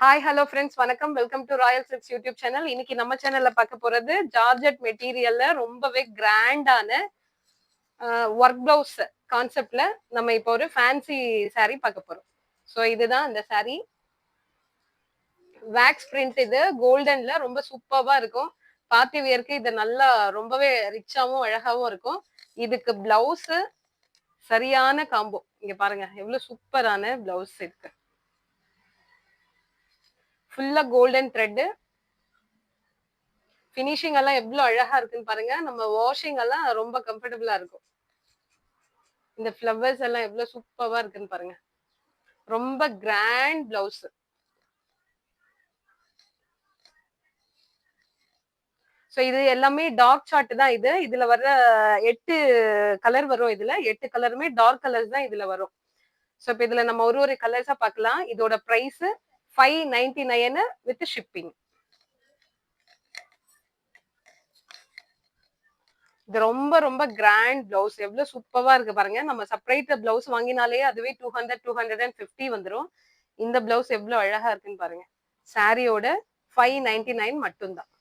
Hi hello friends வணக்கம். Welcome to Royal silks YouTube channel. இன்னைக்கு நம்ம சேனல்ல பார்க்க போறது ஜார்ஜெட் மெட்டீரியல்ல ரொம்பவே கிராண்டான ஒர்க் பிளவுஸ் கான்செப்ட்ல நம்ம இப்போ ஒரு ஃபேன்சி saree பார்க்க போறோம். ஸோ இதுதான் அந்த saree. வேக்ஸ் பிரிண்ட் இது கோல்டன்ல ரொம்ப சூப்பர்வா இருக்கும். பார்ட்டி வியர்க்கு இது நல்லா ரொம்பவே ரிச்சாவும் அழகாவும் இருக்கும். இதுக்கு பிளவுஸ் சரியான காம்போ. இங்க பாருங்க எவ்வளவு சூப்பரான பிளவுஸ் இருக்கு. ஃபுல்லா கோல்டன் த்ரெட். ஃபினிஷிங் எல்லாம் எவ்வளவு அழகா இருக்குன்னு பாருங்க. நம்ம வாஷிங் எல்லாம் ரொம்ப கம்ஃபர்டபுளா இருக்கும். இந்த ஃப்ளவர்ஸ் எல்லாம் எவ்வளவு சூப்பரா இருக்குன்னு பாருங்க. ரொம்ப கிராண்ட் பிளவுஸ். சோ இது எல்லாமே டார்க் சார்ட் தான் இது. இதுல வர்ற 8 கலர் வரும். இதுல 8 கலருமே டார்க் கலர்ஸ் தான் இதுல வரும். சோ இப்ப இதுல நம்ம ஒரு கலர்ஸா பார்க்கலாம். இதோட பிரைஸ் 599 வித் ஷிப்பிங். இது ரொம்ப ரொம்ப கிராண்ட் பிளவுஸ். எவ்வளவு சூப்பரா இருக்கு பாருங்க. நம்ம செப்பரேட் பிளவுஸ் வாங்கினாலே அதுவே 200 250 வந்துரும். இந்த பிளவுஸ் எவ்வளவு அழகா இருக்குன்னு பாருங்க. சாரியோட 599 மட்டும்தான்.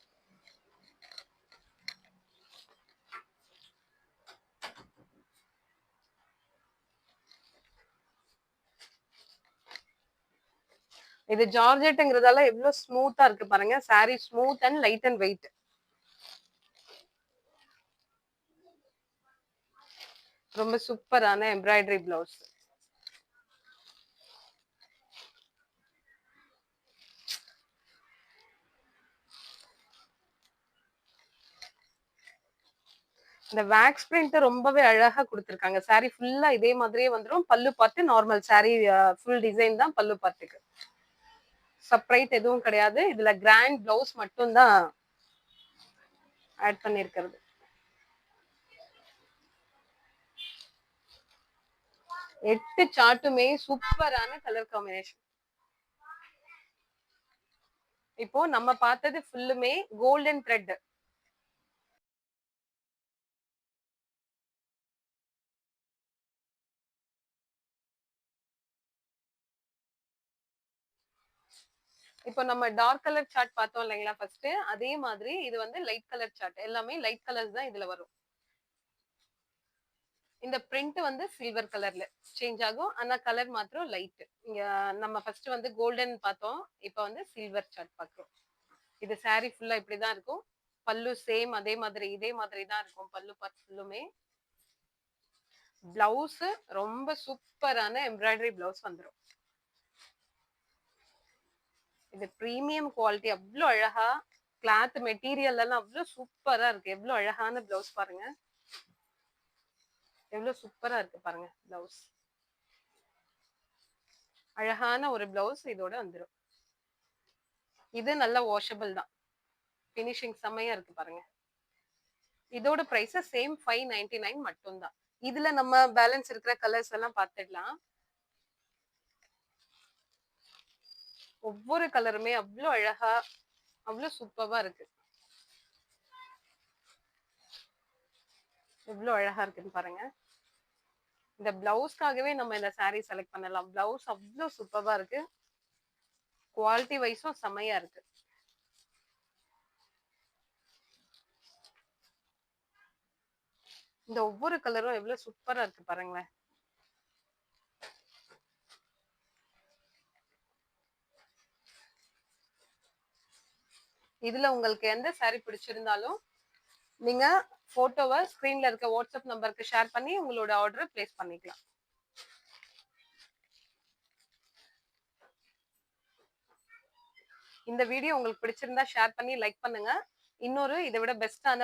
இது ஜார்ஜெட்ங்கிறதால எவ்வளவு ஸ்மூத்தா இருக்கு பாருங்க. Sari smooth and light and weight. ரொம்ப சூப்பரான எம்ப்ராய்டரி பிளவுஸ். இந்த வேக்ஸ் பிரிண்ட் ரொம்பவே அழகா கொடுத்திருக்காங்க. சாரி ஃபுல்லா இதே மாதிரியே வந்துரும். பல்லு பார்த்து நார்மல் சாரி ஃபுல் டிசைன் தான் பல்லு பார்த்துக்கு. செப்பரேட் எதுவும் கிடையாது. இதுல கிராண்ட் பிளவுஸ் மட்டும் தான் ஆட் பண்ணிருக்கிறது. எட்டு சார்ட்டுமே சூப்பரான கலர் காம்பினேஷன். இப்போ நம்ம பார்த்தது ஃபுல்லுமே கோல்டன் த்ரெட். இப்போ நம்ம டார்க் கலர் சார்ட் பார்த்தோம் இல்லைங்களா ஃபர்ஸ்ட், அதே மாதிரி இது வந்து லைட் கலர் சார்ட். எல்லாமே லைட் கலர்ஸ் தான் இதுல வரும். இந்த பிரிண்ட் வந்து சில்வர் கலர்ல சேஞ்ச் ஆகும். ஆனா கலர் மாத்திரம் லைட். இங்க நம்ம ஃபர்ஸ்ட் வந்து கோல்டன் பார்த்தோம். இப்போ வந்து சில்வர் சார்ட் பார்க்கிறோம். இது சாரி ஃபுல்லா இப்படிதான் இருக்கும். பல்லு சேம் அதே மாதிரி இதே மாதிரி தான் இருக்கும். பல்லு பார்ட் ஃபுல்லுமே. பிளவுஸ் ரொம்ப சூப்பரான எம்ப்ராய்டரி பிளவுஸ் வந்துடும். இது பிரீமியம் குவாலிட்டி. அவ்வளோ அழகா கிளாத் மெட்டீரியல் எல்லாம் அவ்வளோ சூப்பரா இருக்கு. எவ்வளவு அழகான பிளவுஸ் பாருங்க. எவ்வளவு சூப்பரா இருக்கு பாருங்க பிளவுஸ். அழகான ஒரு பிளவுஸ் இதோட வந்துடும். இது நல்ல வாஷபிள் தான். பினிஷிங் செம்மையா இருக்கு பாருங்க. இதோட பிரைஸ் சேம் 599 மட்டும் தான். இதுல நம்ம பேலன்ஸ் இருக்கிற கலர்ஸ் எல்லாம் பார்த்துடலாம். ஒவ்வொரு கலருமே அவ்வளோ அழகா அவ்வளோ சூப்பரா இருக்கு. எவ்வளவு அழகா இருக்குன்னு பாருங்க. இந்த பிளவுஸ்க்காகவே நம்ம இந்த சாரீ செலக்ட் பண்ணலாம். பிளவுஸ் அவ்வளோ சூப்பரா இருக்கு. குவாலிட்டி வைஸும் செம்மையா இருக்கு. இந்த ஒவ்வொரு கலரும் எவ்வளவு சூப்பரா இருக்கு பாருங்களேன். இதுல உங்களுக்கு எந்த சாரீ பிடிச்சிருந்தாலும் நீங்க போட்டோவை ஸ்கிரீன்ல இருக்க வாட்ஸ்அப் நம்பருக்கு ஷேர் பண்ணி உங்களோட ஆர்டரை பிளேஸ் பண்ணிக்கலாம். இந்த வீடியோ உங்களுக்கு பிடிச்சிருந்தா ஷேர் பண்ணி லைக் பண்ணுங்க. இன்னொரு இதை விட பெஸ்டான